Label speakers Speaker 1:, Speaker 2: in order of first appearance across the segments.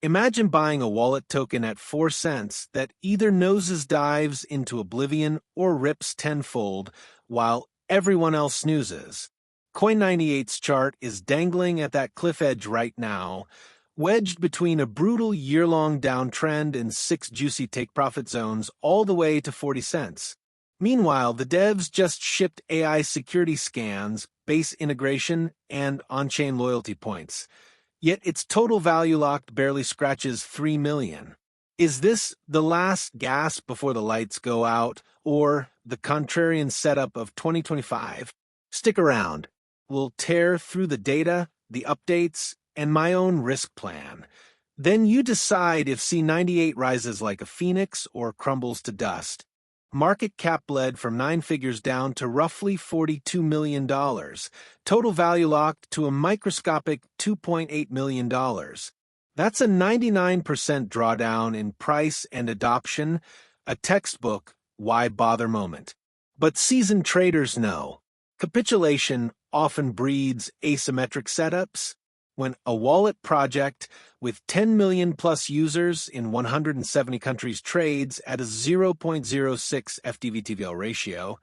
Speaker 1: Imagine buying a wallet token at 4 cents that either dives into oblivion or rips tenfold while everyone else snoozes. Coin98's chart is dangling at that cliff edge right now, wedged between a brutal year-long downtrend and 6 juicy take-profit zones all the way to 40 cents. Meanwhile, the devs just shipped AI security scans, base integration, and on-chain loyalty points. Yet its total value locked barely scratches 3 million. Is this the last gasp before the lights go out, or the contrarian setup of 2025? Stick around. We'll tear through the data, the updates, and my own risk plan. Then you decide if C98 rises like a phoenix or crumbles to dust. Market cap bled from 9 figures down to roughly $42 million. Total value locked to a microscopic $2.8 million. That's a 99% drawdown in price and adoption, a textbook why bother moment. But seasoned traders know. Capitulation often breeds asymmetric setups. When a wallet project with 10 million plus users in 170 countries trades at a 0.06 FDV-TVL ratio,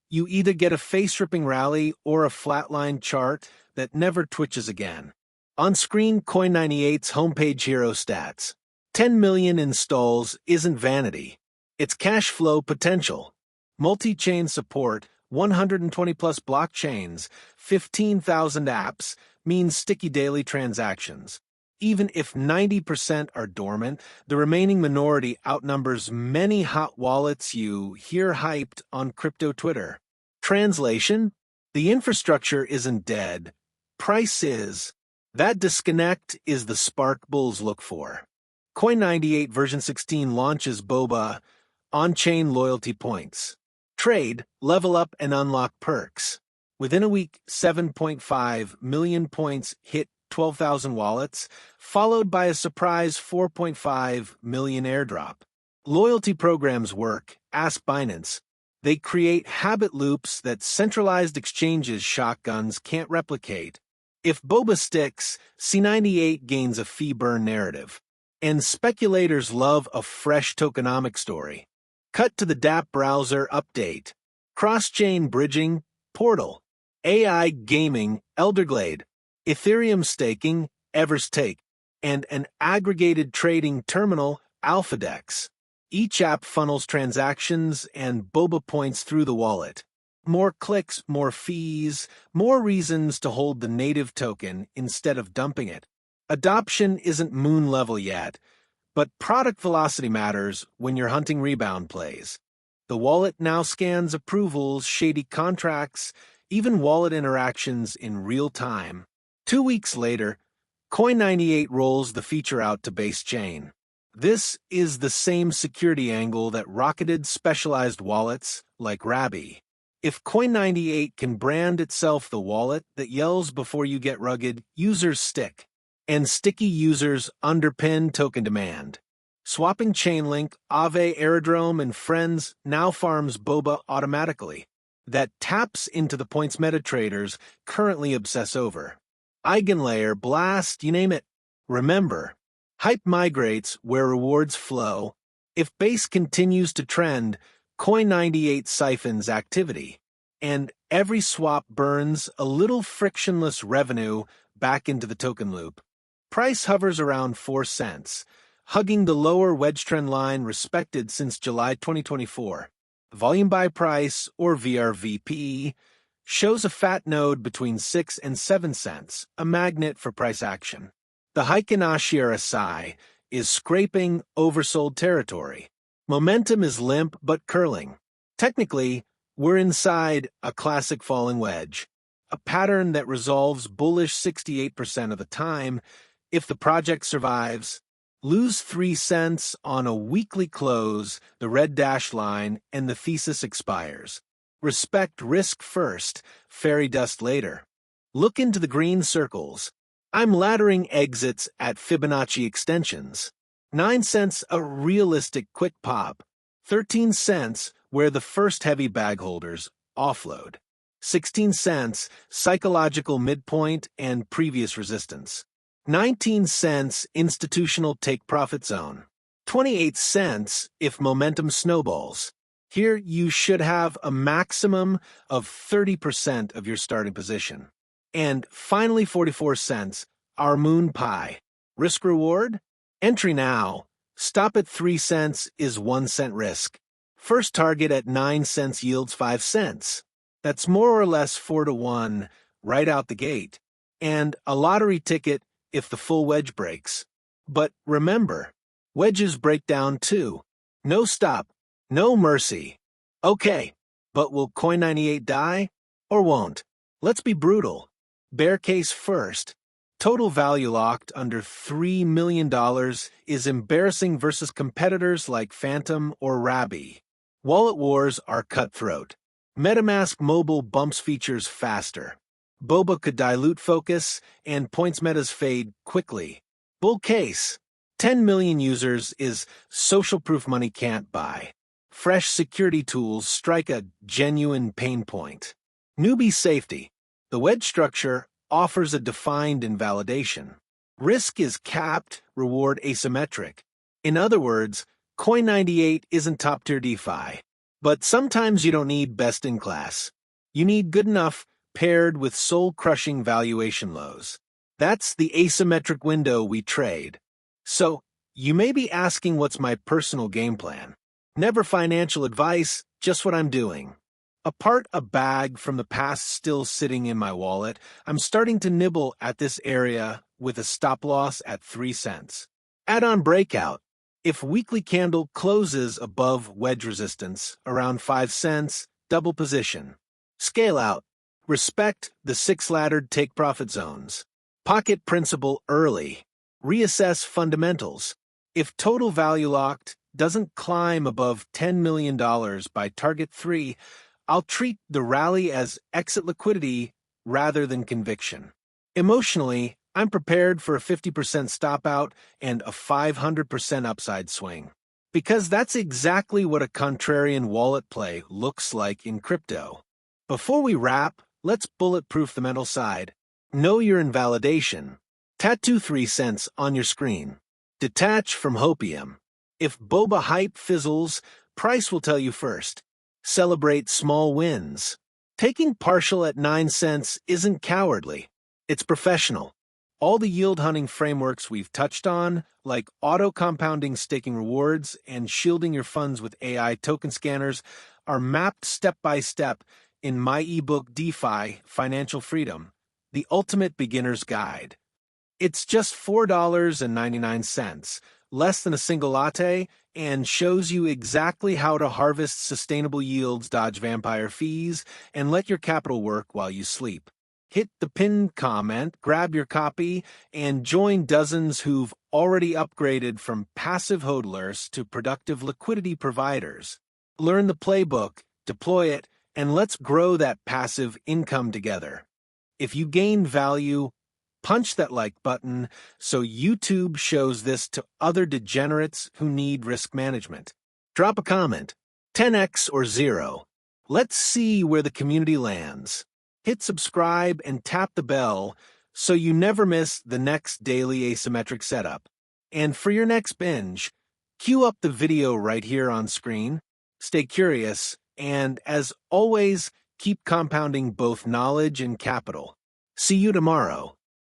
Speaker 1: you either get a face-ripping rally or a flatline chart that never twitches again. On screen, Coin98's homepage hero stats. 10 million installs isn't vanity. It's cash flow potential. Multi-chain support, 120 plus blockchains, 15,000 apps, means sticky daily transactions. Even if 90% are dormant, the remaining minority outnumbers many hot wallets you hear hyped on crypto Twitter. Translation? The infrastructure isn't dead. Price is. That disconnect is the spark bulls look for. Coin98 version 16 launches BOBA, on-chain loyalty points. Trade, level up, and unlock perks. Within a week, 7.5 million points hit 12,000 wallets, followed by a surprise 4.5 million airdrop. Loyalty programs work. Ask Binance. They create habit loops that centralized exchanges shotguns can't replicate. If BOBA sticks, C98 gains a fee burn narrative. And speculators love a fresh tokenomic story. Cut to the dApp browser update. Cross-chain bridging, Portal. AI gaming, Elderglade. Ethereum staking, Everstake. And an aggregated trading terminal, AlphaDex. Each app funnels transactions and BOBA points through the wallet. More clicks, more fees, more reasons to hold the native token instead of dumping it. Adoption isn't moon level yet, but product velocity matters when you're hunting rebound plays. The wallet now scans approvals, shady contracts, even wallet interactions in real time. 2 weeks later, Coin98 rolls the feature out to base chain. This is the same security angle that rocketed specialized wallets like Rabby. If Coin98 can brand itself the wallet that yells before you get rugged, users stick. And sticky users underpin token demand. Swapping Chainlink, Aave, Aerodrome, and Friends now farms BOBA automatically. That taps into the points metatraders currently obsess over. Eigenlayer, Blast, you name it. Remember, hype migrates where rewards flow. If base continues to trend, Coin98 siphons activity. And every swap burns a little frictionless revenue back into the token loop. Price hovers around 4 cents, hugging the lower wedge trend line respected since July 2024. Volume by price, or VRVP, shows a fat node between 6 and 7 cents, a magnet for price action. The Heikin-Ashi RSI is scraping oversold territory. Momentum is limp but curling. Technically, we're inside a classic falling wedge, a pattern that resolves bullish 68% of the time if the project survives. Lose 3 cents on a weekly close, the red dash line, and the thesis expires. Respect risk first, fairy dust later. Look into the green circles. I'm laddering exits at Fibonacci extensions. 9 cents a realistic quick pop. 13 cents where the first heavy bag holders offload. 16 cents psychological midpoint and previous resistance. 19 cents institutional take-profit zone. 28 cents if momentum snowballs. Here you should have a maximum of 30% of your starting position. And finally 44 cents, our moon pie. Risk reward? Entry now. Stop at 3 cents is 1 cent risk. First target at 9 cents yields 5 cents. That's more or less 4 to 1 right out the gate. And a lottery ticket if the full wedge breaks. But remember, wedges break down too. No stop, no mercy. Okay, but will Coin98 die or won't? Let's be brutal. Bear case first. Total value locked under $3 million is embarrassing versus competitors like Phantom or Rabby. Wallet wars are cutthroat. MetaMask Mobile bumps features faster. BOBA could dilute focus, and points metas fade quickly. Bull case. 10 million users is social proof money can't buy. Fresh security tools strike a genuine pain point. Newbie safety. The wedge structure offers a defined invalidation. Risk is capped, reward asymmetric. In other words, Coin98 isn't top-tier DeFi. But sometimes you don't need best-in-class. You need good enough paired with soul-crushing valuation lows. That's the asymmetric window we trade. So, you may be asking what's my personal game plan. Never financial advice, just what I'm doing. Apart a bag from the past still sitting in my wallet, I'm starting to nibble at this area with a stop loss at 3 cents. Add-on breakout. If weekly candle closes above wedge resistance, around 5 cents, double position. Scale out. Respect the 6-laddered take-profit zones. Pocket principal early. Reassess fundamentals. If total value locked doesn't climb above $10 million by target 3, I'll treat the rally as exit liquidity rather than conviction. Emotionally, I'm prepared for a 50% stop out and a 500% upside swing. Because that's exactly what a contrarian wallet play looks like in crypto. Before we wrap, let's bulletproof the mental side. Know your invalidation. Tattoo 3 cents on your screen. Detach from hopium. If BOBA hype fizzles, price will tell you first. Celebrate small wins. Taking partial at 9 cents isn't cowardly. It's professional. All the yield hunting frameworks we've touched on, like auto-compounding staking rewards and shielding your funds with AI token scanners, are mapped step-by-step in my ebook DeFi Financial Freedom, the ultimate beginner's guide. It's just $4.99, less than a single latte, and shows you exactly how to harvest sustainable yields, dodge vampire fees, and let your capital work while you sleep. Hit the pinned comment, grab your copy, and join dozens who've already upgraded from passive hodlers to productive liquidity providers. Learn the playbook, deploy it, and let's grow that passive income together. If you gain value, punch that like button so YouTube shows this to other degenerates who need risk management. Drop a comment, 10x or 0. Let's see where the community lands. Hit subscribe and tap the bell so you never miss the next daily asymmetric setup. And for your next binge, cue up the video right here on screen. Stay curious, and as always, keep compounding both knowledge and capital. See you tomorrow.